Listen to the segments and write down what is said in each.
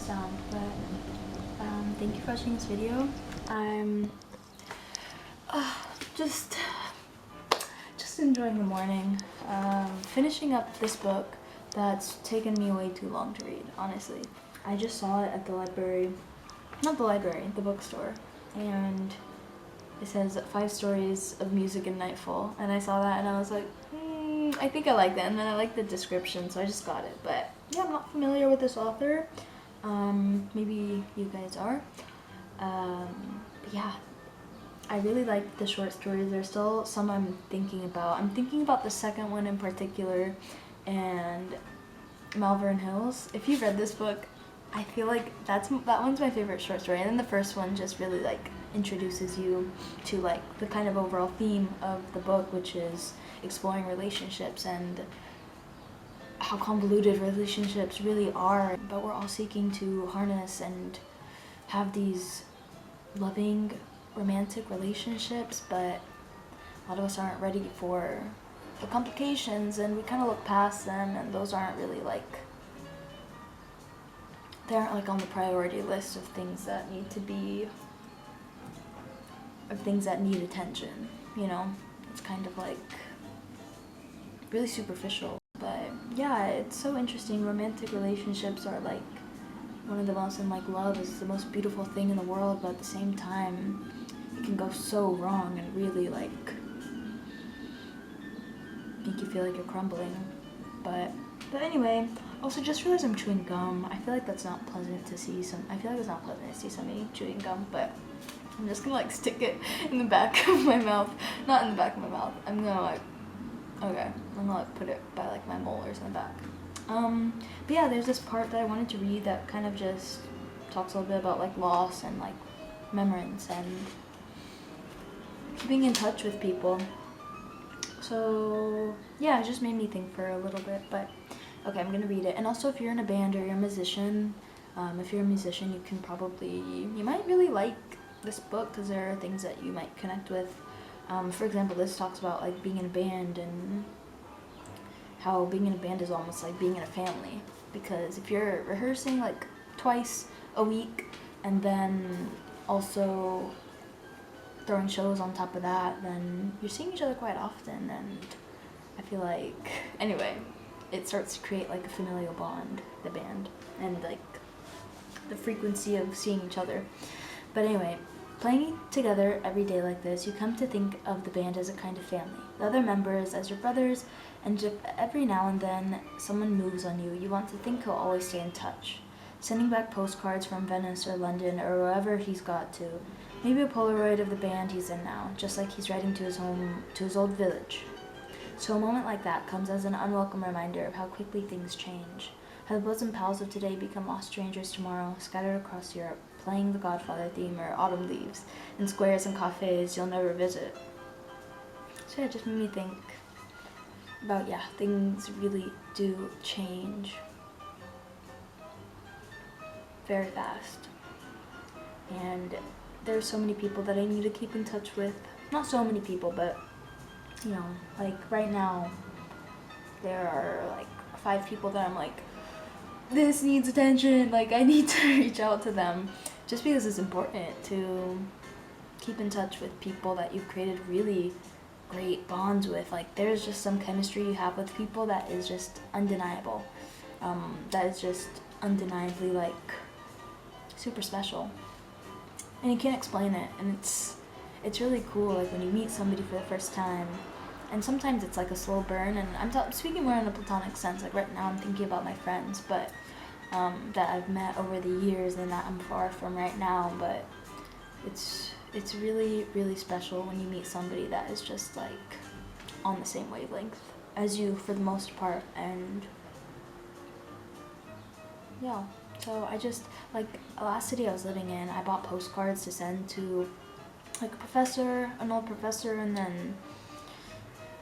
sound, but thank you for watching this video. I'm just enjoying the morning, finishing up this book that's taken me way too long to read, honestly. I just saw it at the library, not the library, the bookstore, and it says 5 stories of music in Nightfall, and I saw that and I was like, I think I like that, and then I like the description, so I just got it. But yeah, I'm not familiar with this author. Maybe you guys are. But yeah, I really like the short stories. There's still some I'm thinking about. I'm thinking about the second one in particular, and Malvern Hills. If you've read this book, I feel like that one's my favorite short story, and then the first one just really like introduces you to like the kind of overall theme of the book, which is exploring relationships and how convoluted relationships really are, but we're all seeking to harness and have these loving romantic relationships, but a lot of us aren't ready for the complications, and we kind of look past them, and those aren't really like, they aren't like on the priority list of things that need to be, of things that need attention, you know? It's kind of like really superficial. But yeah, it's so interesting. Romantic relationships are like one of the most, and like love is the most beautiful thing in the world, but at the same time it can go so wrong and really like make you feel like you're crumbling. But anyway, also just realized I'm chewing gum. I feel like that's not pleasant to see I feel like it's not pleasant to see somebody chewing gum, but I'm just gonna like stick it in the back of my mouth. Not in the back of my mouth. I'm gonna like, okay, I'm gonna like put it by like my molars in the back. But yeah, there's this part that I wanted to read that kind of just talks a little bit about like loss and like remembrance and keeping in touch with people. So yeah, it just made me think for a little bit, but okay, I'm gonna read it. And also, if you're in a band or you're a musician, if you're a musician, you might really like this book because there are things that you might connect with. For example, this talks about like being in a band and how being in a band is almost like being in a family, because if you're rehearsing like twice a week and then also throwing shows on top of that, then you're seeing each other quite often, and I feel like, anyway, it starts to create like a familial bond, the band, and like the frequency of seeing each other. But anyway, playing together every day like this, you come to think of the band as a kind of family, the other members as your brothers, and if every now and then someone moves on you, you want to think he'll always stay in touch, sending back postcards from Venice or London or wherever he's got to, maybe a Polaroid of the band he's in now, just like he's writing to his home, to his old village. So a moment like that comes as an unwelcome reminder of how quickly things change, how the bosom pals of today become lost strangers tomorrow, scattered across Europe, playing the Godfather theme or Autumn Leaves in squares and cafes you'll never visit. So yeah, it just made me think about, yeah, things really do change very fast. And there's so many people that I need to keep in touch with. Not so many people, but you know, like right now there are like 5 people that I'm like, this needs attention, like I need to reach out to them, just because it's important to keep in touch with people that you've created really great bonds with. Like there's just some chemistry you have with people that is just undeniable, that is just undeniably like super special, and you can't explain it. And it's really cool, like when you meet somebody for the first time, and sometimes it's like a slow burn, and I'm speaking more in a platonic sense, like right now I'm thinking about my friends, but that I've met over the years and that I'm far from right now. But it's really, really special when you meet somebody that is just like on the same wavelength as you for the most part. And yeah, so I just, like, last city I was living in, I bought postcards to send to like a professor, an old professor, and then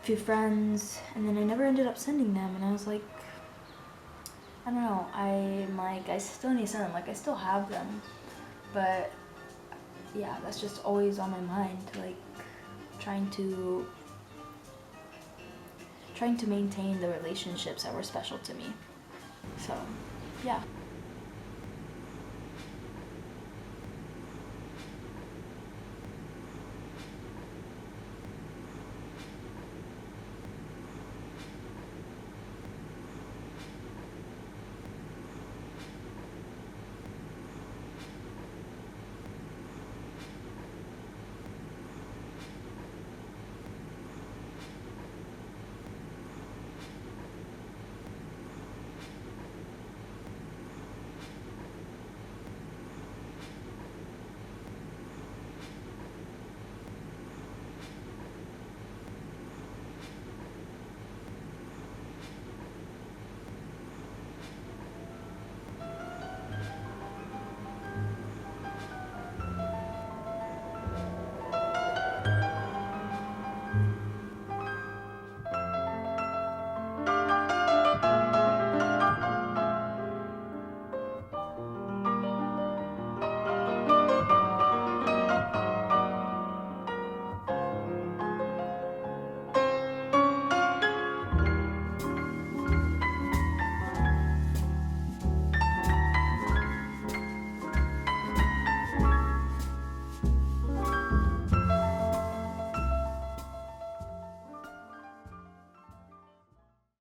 a few friends, and then I never ended up sending them, and I was like, I don't know, I'm like, I still need to send them, like I still have them, but yeah, that's just always on my mind, like trying to maintain the relationships that were special to me. So yeah.